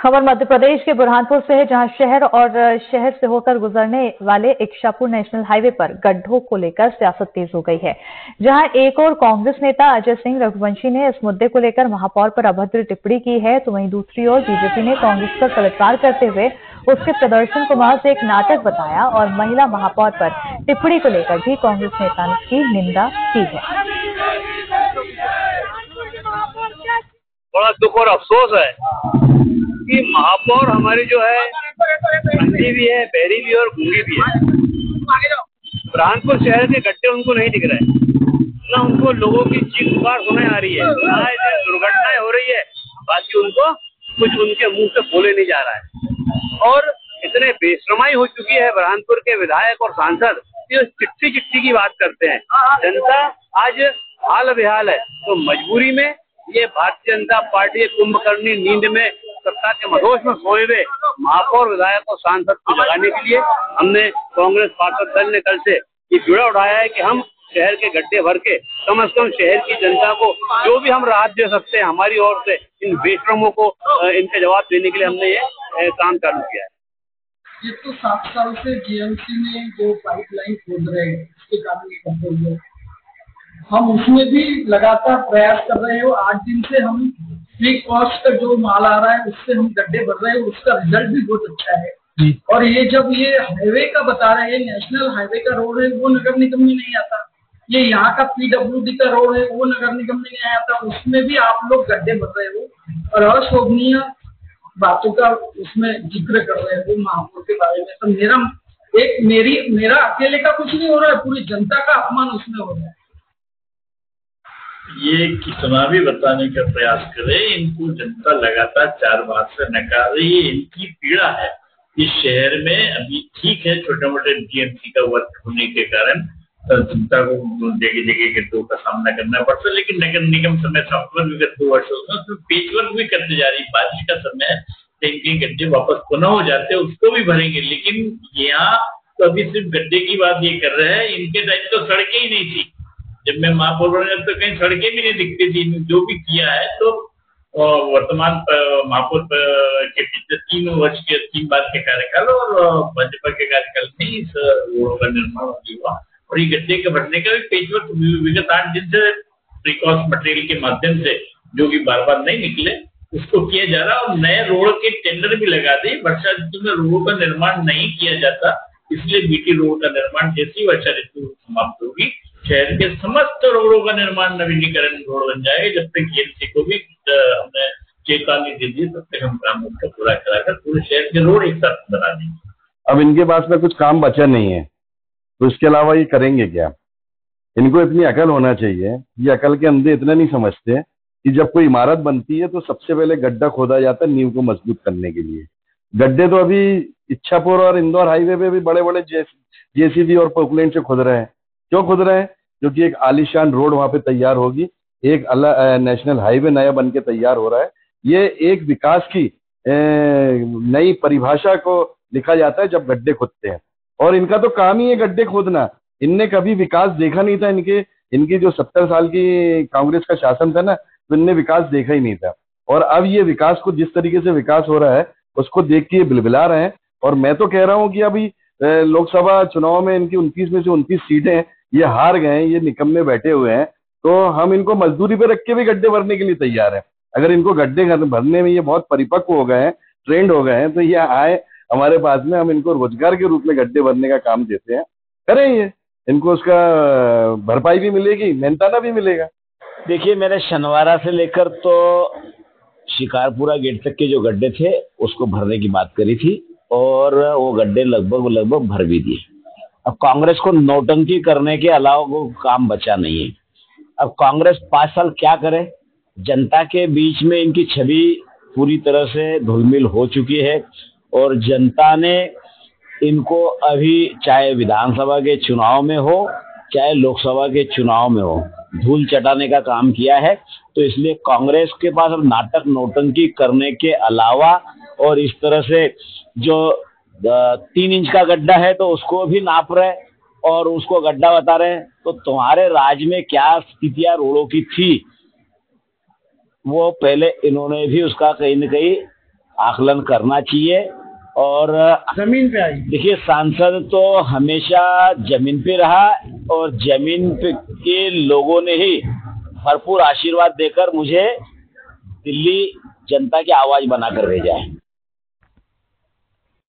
खबर मध्य प्रदेश के बुरहानपुर से है, जहां शहर से होकर गुजरने वाले इच्छापुर नेशनल हाईवे पर गड्ढों को लेकर सियासत तेज हो गई है। जहां एक और कांग्रेस नेता अजय सिंह रघुवंशी ने इस मुद्दे को लेकर महापौर पर अभद्र टिप्पणी की है, तो वहीं दूसरी ओर बीजेपी ने कांग्रेस पर पलटवार करते हुए उसके प्रदर्शन को महज एक नाटक बताया और महिला महापौर पर टिप्पणी को लेकर भी कांग्रेस नेता ने की निंदा की है। बड़ा दुख और अफसोस है कि महापौर हमारी जो है अंधी भी है, बहरी भी है और गूंगी भी है। बुरहानपुर शहर के गड्ढे उनको नहीं दिख रहे, ना उनको लोगों की चीख पुकार सुनाई आ रही है, ना दुर्घटनाएं हो रही है, बाकी उनको कुछ उनके मुंह से बोले नहीं जा रहा है। और इतने बेशरमाई हो चुकी है बुरहानपुर के विधायक और सांसद, ये चिट्ठी की बात करते हैं। जनता आज हाल बेहाल है, तो मजबूरी में ये भारतीय जनता पार्टी के कुंभकर्णी नींद में सत्ता के मदहोश में सोए हुए महापौर, विधायक और सांसद को जगाने के लिए हमने कांग्रेस पार्षद दल ने कल से ये बीड़ा उठाया है कि हम शहर के गड्ढे भर के कम से कम शहर की जनता को जो भी हम राहत दे सकते हैं हमारी ओर से, इन बेशरमों को इनके जवाब देने के लिए हमने ये काम चालू किया है। ये तो 7 साल से जीएमसी में जो पाइपलाइन खोद रहे हैं उसके कारण ये करते हुए हम उसमें भी लगातार प्रयास कर रहे हो। 8 दिन से हम फ्री कॉस्ट का जो माल आ रहा है उससे हम गड्ढे भर रहे हैं, उसका रिजल्ट भी बहुत अच्छा है। और ये जब ये हाईवे का बता रहे हैं, नेशनल हाईवे का रोड है, वो नगर निगम में नहीं आता। ये यहाँ का पीडब्ल्यूडी का रोड है, वो नगर निगम में नहीं आता, उसमें भी आप लोग गड्ढे भर रहे हो और अशोभनीय बातों का उसमें जिक्र कर रहे हो महापौर के बारे में। तो मेरा अकेले का कुछ नहीं हो रहा है, पूरी जनता का अपमान उसमें हो रहा है। ये कितना भी बताने का प्रयास करे, इनको जनता लगातार 4 बार से नकार रही है। इनकी पीड़ा है इस शहर में। अभी ठीक है, छोटे मोटे जीएमसी का वर्क होने के कारण जनता को जगह जगह गड्ढों का सामना करना पड़ता है, लेकिन नगर निगम समय सॉफ्टवेयर विगत 2 वर्षों में उसमें पेच वर्क भी करते जा रही। बारिश का समय कहीं गड्ढे वापस पुनः हो जाते हैं, उसको भी भरेंगे। लेकिन यहाँ तो अभी सिर्फ गड्ढे की बात ये कर रहे हैं। इनके टाइम तो सड़कें ही नहीं थी, जब मैं महापौर बना तो कहीं सड़कें भी नहीं दिखती थी। जो भी किया है तो वर्तमान महापौर के पिछले 3 वर्ष के 3 बार के कार्यकाल और भाजपा के कार्यकाल में इस रोड का निर्माण हुआ। और ये गड्ढे के भरने का भी पेचवर्क विगत 8 दिन से प्रीकॉस्ट मटेरियल के माध्यम से, जो कि बार बार नहीं निकले, उसको किया जा रहा है। और नए रोड के टेंडर भी लगा दिए। वर्षा ऋतु में रोड का निर्माण नहीं किया जाता, इसलिए बीटी रोड का निर्माण जैसी वर्षा ऋतु समाप्त होगी शहर के समस्त रोडों का निर्माण नवीनीकरण रोड बन जाएगा। जब तक जीएमसी को भी हमने चेतावनी दे दी, तब तक हम काम उसका पूरा कराकर पूरे शहर के रोड एक साथ बना देंगे। अब इनके पास में कुछ काम बचा नहीं है, तो इसके अलावा ये करेंगे क्या? इनको इतनी अकल होना चाहिए। ये अकल के अंधे इतना नहीं समझते कि जब कोई इमारत बनती है तो सबसे पहले गड्ढा खोदा जाता है नींव को मजबूत करने के लिए। गड्ढे तो अभी इच्छापुर और इंदौर हाईवे पे भी बड़े बड़े जेसीबी और पोकलैंड से खुद रहे हैं। क्यों खुद रहे हैं? क्योंकि एक आलीशान रोड वहां पे तैयार होगी, एक नेशनल हाईवे नया बन के तैयार हो रहा है। ये एक विकास की नई परिभाषा को लिखा जाता है जब गड्ढे खोदते हैं, और इनका तो काम ही है गड्ढे खोदना। इनने कभी विकास देखा नहीं था। इनकी जो 70 साल की कांग्रेस का शासन था ना, तो इनने विकास देखा ही नहीं था। और अब ये विकास को, जिस तरीके से विकास हो रहा है उसको देख के ये बिलबिला रहे हैं। और मैं तो कह रहा हूँ कि अभी लोकसभा चुनाव में इनकी 29 में से 29 सीटें ये हार गए हैं, ये निकम्मे बैठे हुए हैं, तो हम इनको मजदूरी पे रख के भी गड्ढे भरने के लिए तैयार हैं। अगर इनको गड्ढे भरने में ये बहुत परिपक्व हो गए हैं, ट्रेंड हो गए हैं, तो ये आए हमारे पास में, हम इनको रोजगार के रूप में गड्ढे भरने का काम देते हैं। करें ये, इनको उसका भरपाई भी मिलेगी, मेहनताना भी मिलेगा। देखिए, मैंने शनिवारा से लेकर तो शिकारपुरा गेट तक के जो गड्ढे थे उसको भरने की बात करी थी, और वो गड्ढे लगभग भर भी दिए। अब कांग्रेस को नौटंकी करने के अलावा वो काम बचा नहीं है। अब कांग्रेस 5 साल क्या करे? जनता के बीच में इनकी छवि पूरी तरह से धूलमिल हो चुकी है, और जनता ने इनको अभी चाहे विधानसभा के चुनाव में हो चाहे लोकसभा के चुनाव में हो, धूल चटाने का काम किया है। तो इसलिए कांग्रेस के पास अब नाटक नौटंकी करने के अलावा, और इस तरह से जो 3 इंच का गड्ढा है तो उसको भी नाप रहे और उसको गड्ढा बता रहे हैं। तो तुम्हारे राज्य में क्या स्थितियां रोडों की थी, वो पहले इन्होंने भी उसका कहीं न कहीं आकलन करना चाहिए। और जमीन पे आई। देखिए, सांसद तो हमेशा जमीन पे रहा और जमीन पे के लोगों ने ही भरपूर आशीर्वाद देकर मुझे दिल्ली जनता की आवाज बनाकर भेजा है।